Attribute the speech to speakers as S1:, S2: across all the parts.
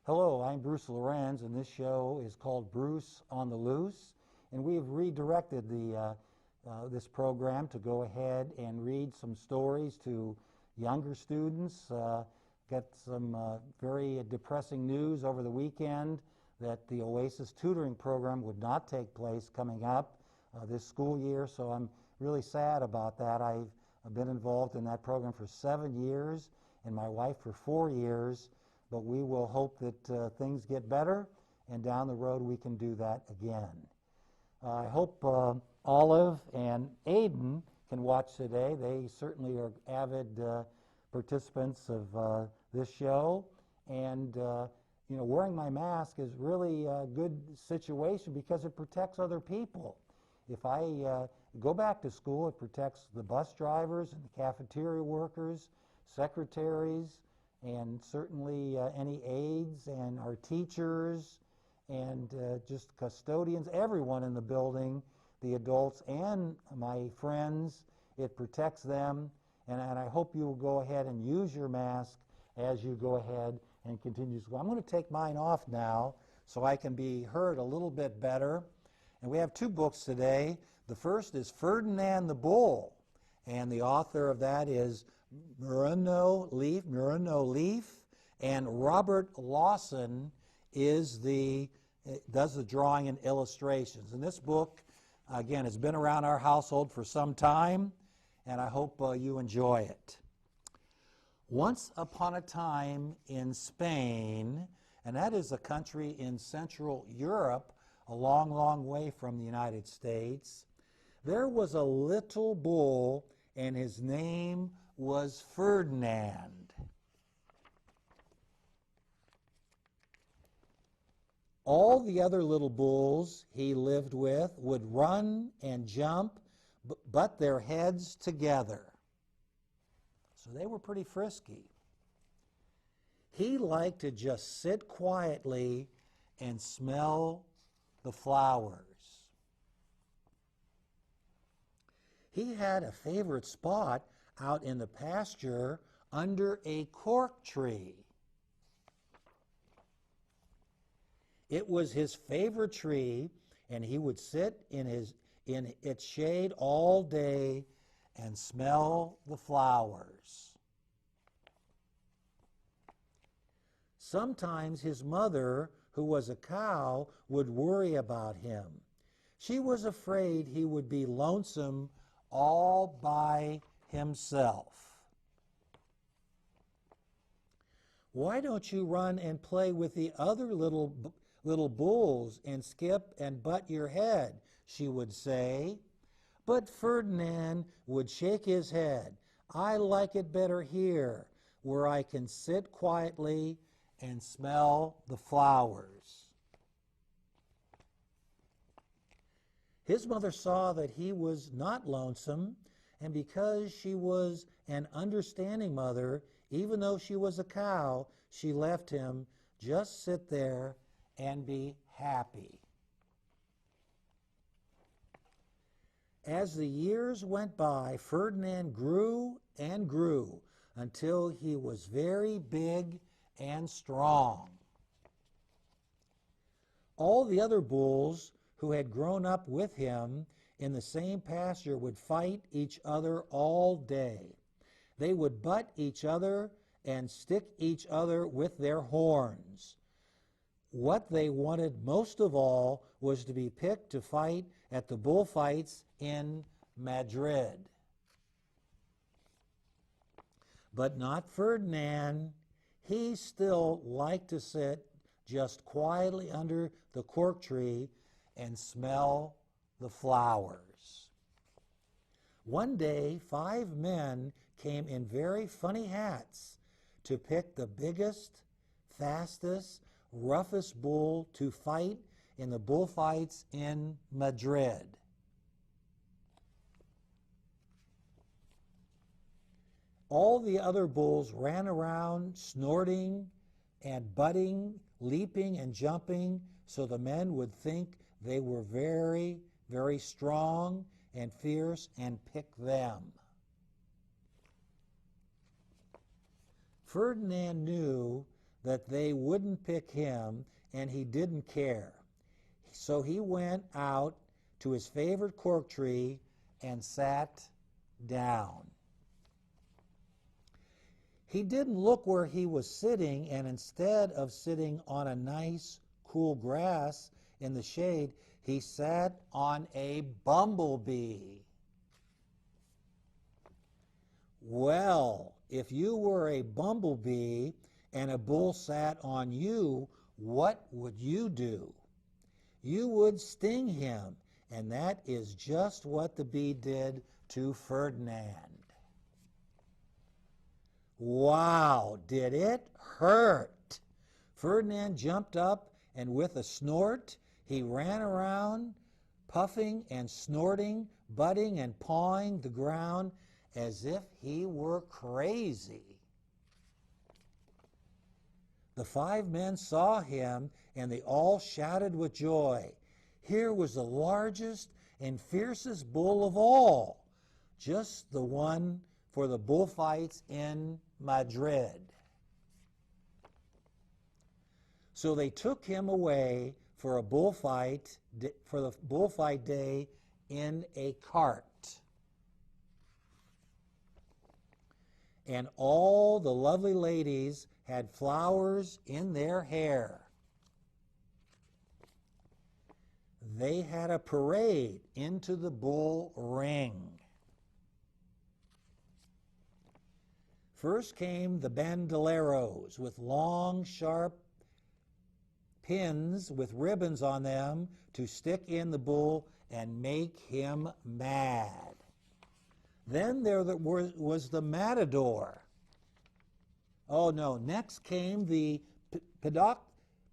S1: Hello, I'm Bruce Lorincz, and this show is called Bruce on the Loose, and we have redirected this program to go ahead and read some stories to younger students. Got some very depressing news over the weekend that the Oasis tutoring program would not take place coming up this school year, so I'm really sad about that. I've been involved in that program for 7 years, and my wife for 4 years. But we will hope that things get better, and down the road we can do that again. I hope Olive and Aiden can watch today. They certainly are avid participants of this show, and wearing my mask is really a good situation because it protects other people. If I go back to school, it protects the bus drivers and the cafeteria workers, secretaries, and certainly any aides and our teachers and just custodians, everyone in the building, the adults and my friends. It protects them, and I hope you will go ahead and use your mask as you go ahead and continue to go. I'm going to take mine off now so I can be heard a little bit better. And we have 2 books today. The first is Ferdinand the Bull, and the author of that is Murano Leaf, and Robert Lawson does the drawing and illustrations. And this book, again, has been around our household for some time, and I hope you enjoy it. Once upon a time in Spain, and that is a country in Central Europe, a long, long way from the United States, there was a little bull, and his name was Ferdinand. All the other little bulls he lived with would run and jump, butt their heads together. So they were pretty frisky. He liked to just sit quietly and smell the flowers. He had a favorite spot out in the pasture under a cork tree. It was his favorite tree, and he would sit in its shade all day and smell the flowers. Sometimes his mother, who was a cow, would worry about him. She was afraid he would be lonesome all by himself. Why don't you run and play with the other little bulls and skip and butt your head, she would say. But Ferdinand would shake his head. I like it better here, where I can sit quietly and smell the flowers. His mother saw that he was not lonesome, and because she was an understanding mother, even though she was a cow, she left him just sit there and be happy. As the years went by, Ferdinand grew and grew until he was very big and strong. All the other bulls who had grown up with him in the same pasture would fight each other all day. They would butt each other and stick each other with their horns. What they wanted most of all was to be picked to fight at the bullfights in Madrid. But not Ferdinand. He still liked to sit just quietly under the cork tree and smell the flowers. One day, 5 men came in very funny hats to pick the biggest, fastest, roughest bull to fight in the bullfights in Madrid. All the other bulls ran around snorting and butting, leaping and jumping, so the men would think they were very, very strong and fierce and pick them. Ferdinand knew that they wouldn't pick him, and he didn't care. So he went out to his favorite cork tree and sat down. He didn't look where he was sitting, and instead of sitting on a nice, cool grass in the shade, he sat on a bumblebee. Well, if you were a bumblebee and a bull sat on you, what would you do? You would sting him, and that is just what the bee did to Ferdinand. Wow, did it hurt? Ferdinand jumped up, and with a snort, he ran around, puffing and snorting, butting and pawing the ground as if he were crazy. The 5 men saw him, and they all shouted with joy. Here was the largest and fiercest bull of all, just the one for the bullfights in Madrid. So they took him away for the bullfight day in a cart. And all the lovely ladies had flowers in their hair. They had a parade into the bull ring. First came the bandoleros with long, sharp pins with ribbons on them to stick in the bull and make him mad. Then there was the matador. Oh no, next came the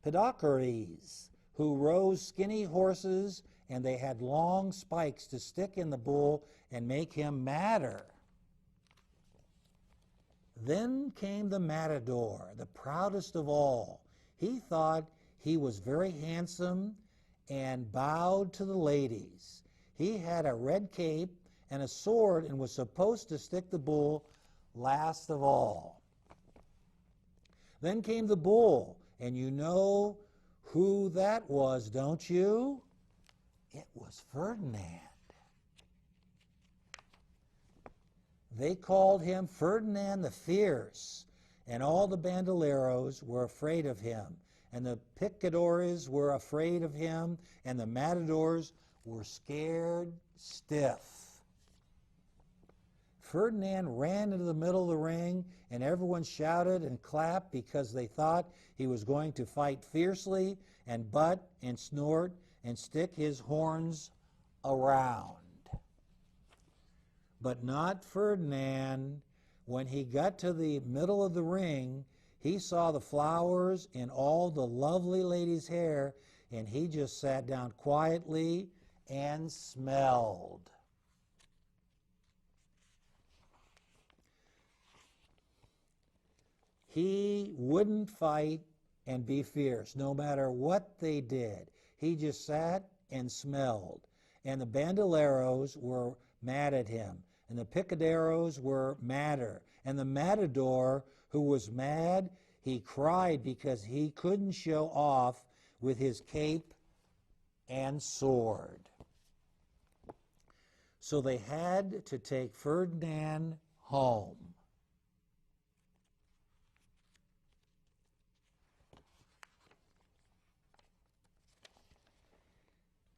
S1: pedacaries, who rode skinny horses, and they had long spikes to stick in the bull and make him madder. Then came the matador, the proudest of all. He thought he was very handsome and bowed to the ladies. He had a red cape and a sword and was supposed to stick the bull last of all. Then came the bull, and you know who that was, don't you? It was Ferdinand. They called him Ferdinand the Fierce, and all the bandoleros were afraid of him, and the picadores were afraid of him, and the matadors were scared stiff. Ferdinand ran into the middle of the ring, and everyone shouted and clapped because they thought he was going to fight fiercely and butt and snort and stick his horns around. But not Ferdinand. When he got to the middle of the ring, he saw the flowers in all the lovely ladies' hair, and he just sat down quietly and smelled. He wouldn't fight and be fierce, no matter what they did. He just sat and smelled. And the bandoleros were mad at him, and the picaderos were madder. And the matador, who was mad, he cried because he couldn't show off with his cape and sword. So they had to take Ferdinand home.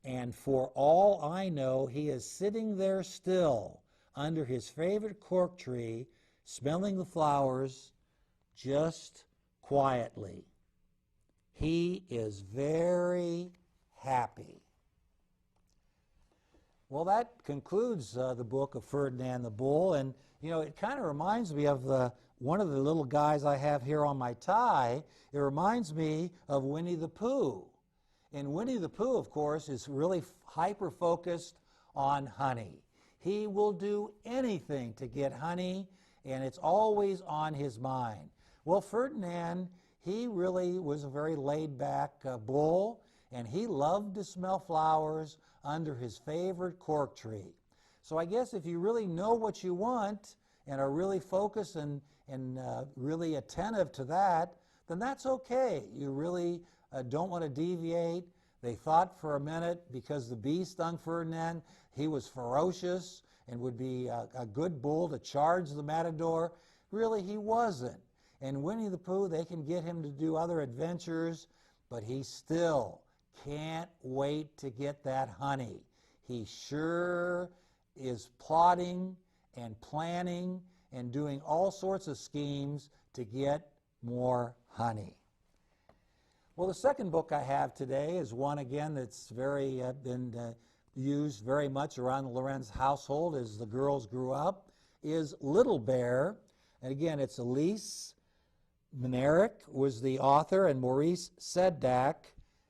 S1: And for all I know, he is sitting there still under his favorite cork tree, smelling the flowers just quietly. He is very happy. Well, that concludes the book of Ferdinand the Bull, and you know, it kind of reminds me of one of the little guys I have here on my tie. It reminds me of Winnie the Pooh. And Winnie the Pooh, of course, is really hyper-focused on honey. He will do anything to get honey, and it's always on his mind. Well, Ferdinand, he really was a very laid-back bull, and he loved to smell flowers under his favorite cork tree. So I guess if you really know what you want and are really focused and really attentive to that, then that's okay. You really don't want to deviate. They thought for a minute, because the bee stung Ferdinand, he was ferocious and would be a good bull to charge the matador. Really, he wasn't. And Winnie the Pooh, they can get him to do other adventures, but he still can't wait to get that honey. He sure is plotting and planning and doing all sorts of schemes to get more honey. Well, the second book I have today is one, again, that's been used very much around the Lorincz household as the girls grew up, is Little Bear. And again, it's Elise Menerick was the author, and Maurice Seddak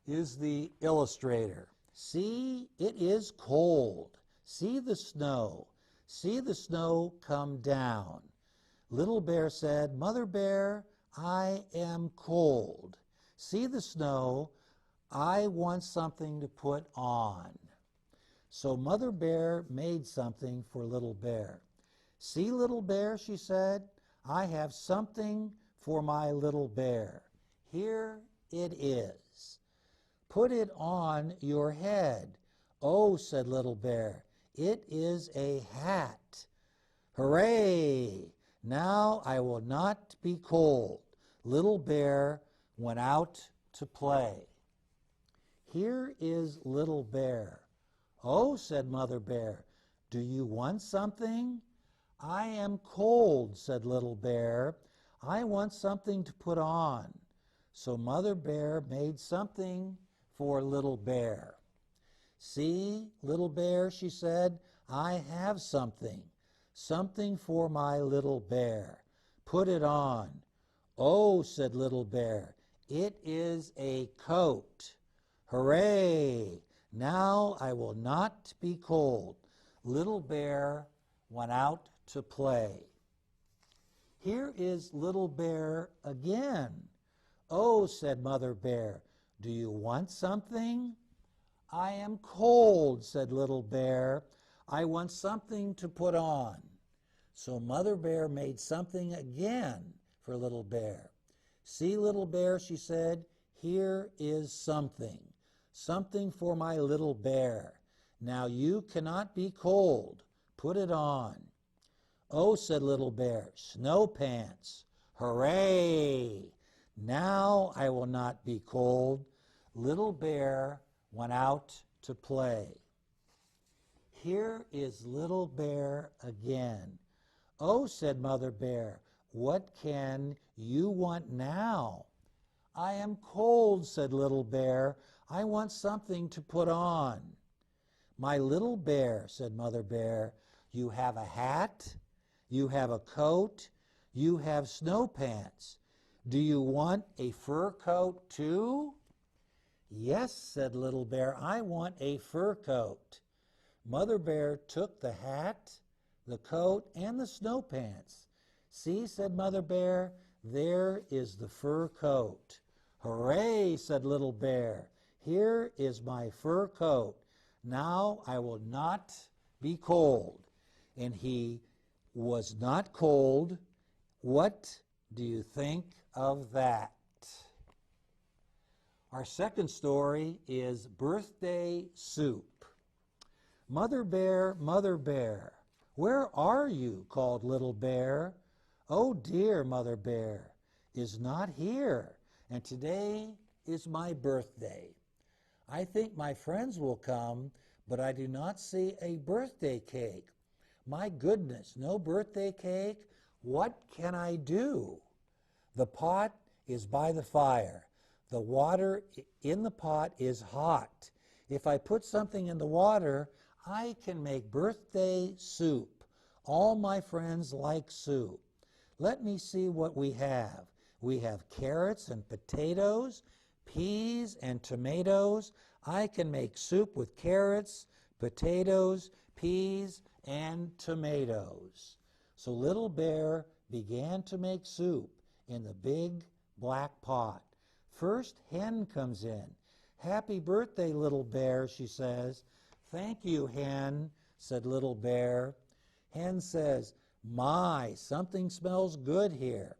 S1: is the illustrator. See, it is cold. See the snow. See the snow come down. Little Bear said, Mother Bear, I am cold. See the snow. I want something to put on. So Mother Bear made something for Little Bear. See, Little Bear, she said, I have something for my little bear. Here it is. Put it on your head. Oh, said Little Bear, it is a hat. Hooray! Now I will not be cold. Little Bear went out to play. Here is Little Bear. Oh, said Mother Bear, do you want something? I am cold, said Little Bear. I want something to put on. So Mother Bear made something for Little Bear. See, Little Bear, she said, I have something for my little bear. Put it on. Oh, said Little Bear, it is a coat. Hooray! Now I will not be cold. Little Bear went out to play. Here is Little Bear again. Oh, said Mother Bear, do you want something? I am cold, said Little Bear. I want something to put on. So Mother Bear made something again for Little Bear. See, Little Bear, she said, here is something for my little bear. Now you cannot be cold. Put it on. Oh, said Little Bear, snow pants. Hooray! Now I will not be cold. Little Bear went out to play. Here is Little Bear again. Oh, said Mother Bear, what can you want now? I am cold, said Little Bear. I want something to put on. My little bear, said Mother Bear, you have a hat, you have a coat, you have snow pants. Do you want a fur coat too? Yes, said Little Bear, I want a fur coat. Mother Bear took the hat, the coat, and the snow pants. See, said Mother Bear, there is the fur coat. Hooray, said Little Bear, here is my fur coat. Now I will not be cold. And he was not cold. What do you think of that? Our second story is Birthday Soup. Mother Bear, where are you? Called Little Bear. Oh dear, Mother Bear is not here, and today is my birthday. I think my friends will come, but I do not see a birthday cake. My goodness, no birthday cake? What can I do? The pot is by the fire. The water in the pot is hot. If I put something in the water, I can make birthday soup. All my friends like soup. Let me see what we have. We have carrots and potatoes, peas and tomatoes. I can make soup with carrots, potatoes, peas, and tomatoes. So Little Bear began to make soup in the big black pot. First, Hen comes in. Happy birthday, Little Bear, she says. Thank you, Hen, said Little Bear. Hen says, my, something smells good here.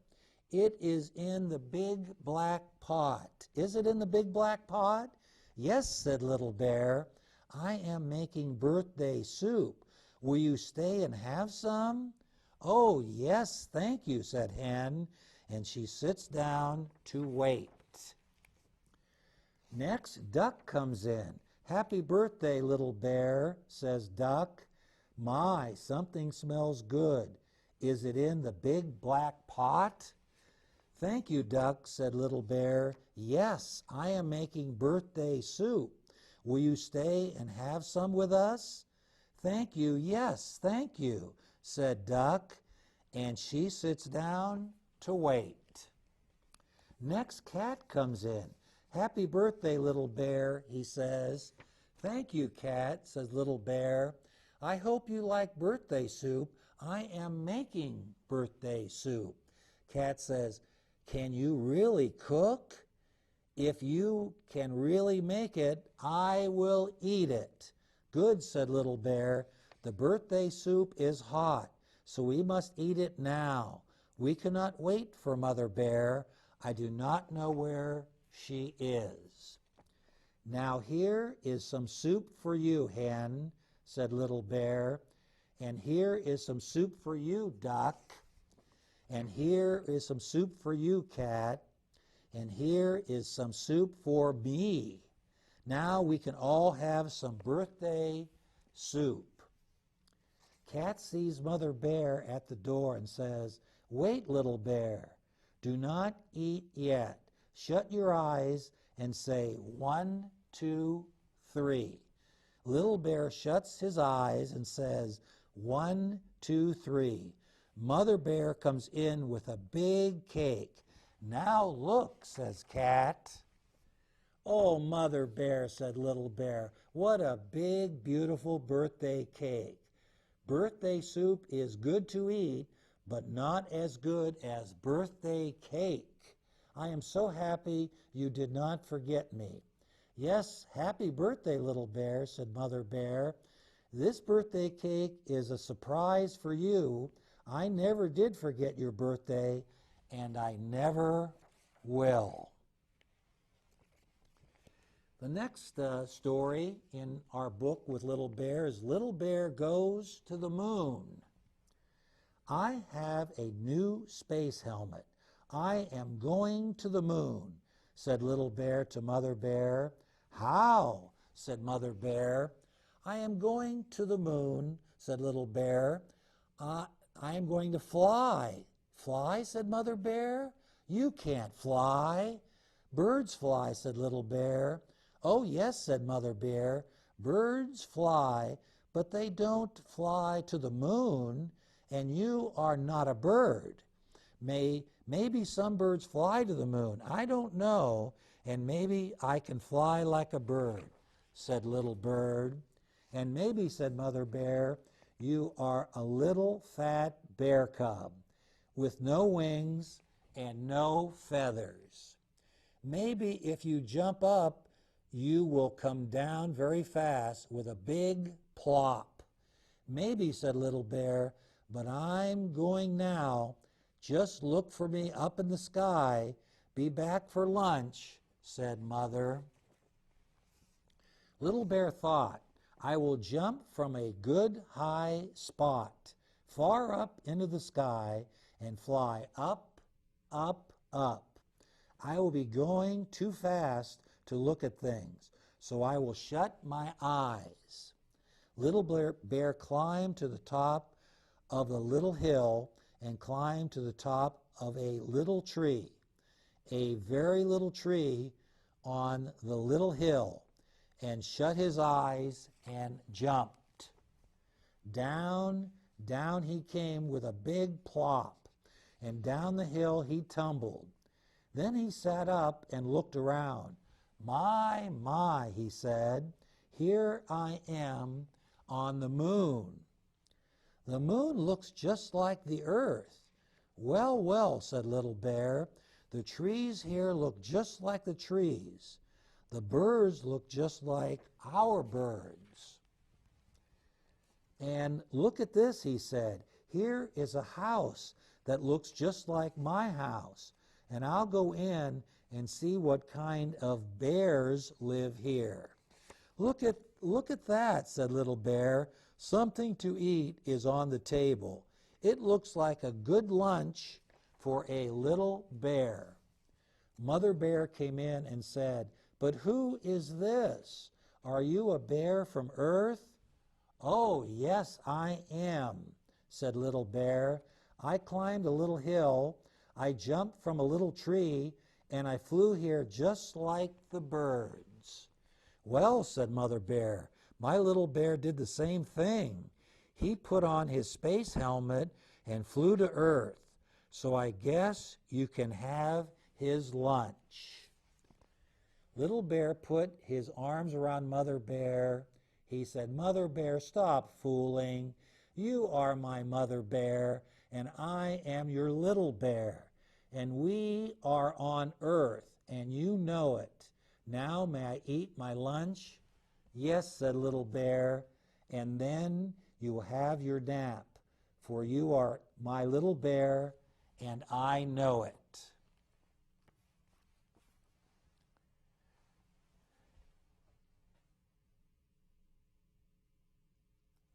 S1: It is in the big black pot. Is it in the big black pot? Yes, said Little Bear. I am making birthday soup. Will you stay and have some? Oh, yes, thank you, said Hen, and she sits down to wait. Next, Duck comes in. Happy birthday, Little Bear, says Duck. My, something smells good. Is it in the big black pot? Thank you, Duck, said Little Bear. Yes, I am making birthday soup. Will you stay and have some with us? Thank you, yes, thank you, said Duck, and she sits down to wait. Next, Cat comes in. Happy birthday, Little Bear, he says. Thank you, Cat, says Little Bear. I hope you like birthday soup. I am making birthday soup. Cat says, can you really cook? If you can really make it, I will eat it. Good, said Little Bear. The birthday soup is hot, so we must eat it now. We cannot wait for Mother Bear. I do not know where she is. Now here is some soup for you, Hen, said Little Bear. And here is some soup for you, Duck. And here is some soup for you, Cat. And here is some soup for me. Now we can all have some birthday soup. Cat sees Mother Bear at the door and says, Wait, Little Bear. Do not eat yet. Shut your eyes and say 1, 2, 3. Little Bear shuts his eyes and says 1, 2, 3. Mother Bear comes in with a big cake. Now look, says Cat. Oh, Mother Bear, said Little Bear, what a big, beautiful birthday cake. Birthday soup is good to eat, but not as good as birthday cake. I am so happy you did not forget me. Yes, happy birthday, Little Bear, said Mother Bear. This birthday cake is a surprise for you. I never did forget your birthday, and I never will. The next story in our book with Little Bear is Little Bear Goes to the Moon. I have a new space helmet. I am going to the moon, said Little Bear to Mother Bear. How? Said Mother Bear. I am going to the moon, said Little Bear. I am going to fly. Fly, said Mother Bear. You can't fly. Birds fly, said Little Bear. Oh, yes, said Mother Bear. Birds fly, but they don't fly to the moon, and you are not a bird. Maybe some birds fly to the moon. I don't know, and maybe I can fly like a bird, said Little Bird. And maybe, said Mother Bear, you are a little fat bear cub with no wings and no feathers. Maybe if you jump up, you will come down very fast with a big plop. Maybe, said Little Bear, but I'm going now. Just look for me up in the sky. Be back for lunch, said Mother. Little Bear thought, I will jump from a good high spot, far up into the sky, and fly up, up, up. I will be going too fast to look at things, so I will shut my eyes. Little Bear climbed to the top of the little hill and climbed to the top of a little tree, a very little tree on the little hill, and shut his eyes and jumped. Down, down he came with a big plop, and down the hill he tumbled. Then he sat up and looked around. My, he said, here I am on the moon. The moon looks just like the earth. Well, well, said Little Bear, the trees here look just like the trees. The birds look just like our birds. And look at this, he said. Here is a house
S2: that looks just like my house, and I'll go in and see what kind of bears live here." Look at that," said Little Bear. "Something to eat is on the table. It looks like a good lunch for a little bear." Mother Bear came in and said, "But who is this? Are you a bear from Earth?" "Oh, yes, I am," said Little Bear. "I climbed a little hill, I jumped from a little tree, and I flew here just like the birds." "Well," said Mother Bear, "my little bear did the same thing. He put on his space helmet and flew to Earth, so I guess you can have his lunch." Little Bear put his arms around Mother Bear. He said, "Mother Bear, stop fooling. You are my Mother Bear, and I am your little bear, and we are on Earth, and you know it. Now may I eat my lunch?" "Yes," said Little Bear, "and then you will have your nap, for you are my little bear, and I know it."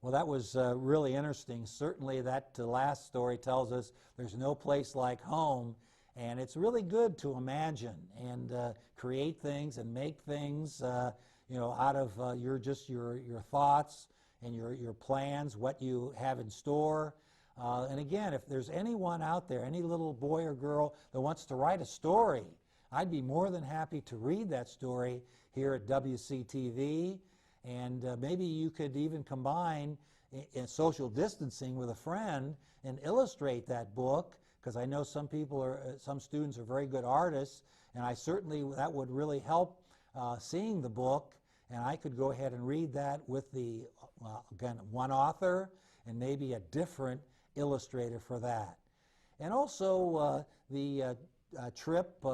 S2: Well, that was really interesting. Certainly that last story tells us there's no place like home, and it's really good to imagine and create things and make things out of your thoughts and your plans, what you have in store. And again, if there's anyone out there, any little boy or girl that wants to write a story, I'd be more than happy to read that story here at WCTV. And maybe you could even combine in social distancing with a friend and illustrate that book, because I know some students are very good artists, and that would really help seeing the book, and I could go ahead and read that with again, one author and maybe a different illustrator for that. And also the trip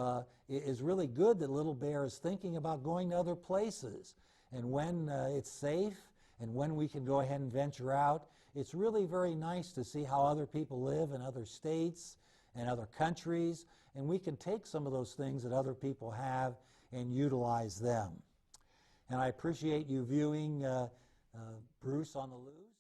S2: is really good that Little Bear is thinking about going to other places. And when it's safe and when we can go ahead and venture out, it's really very nice to see how other people live in other states and other countries, and we can take some of those things that other people have and utilize them. And I appreciate you viewing Bruce on the Loose.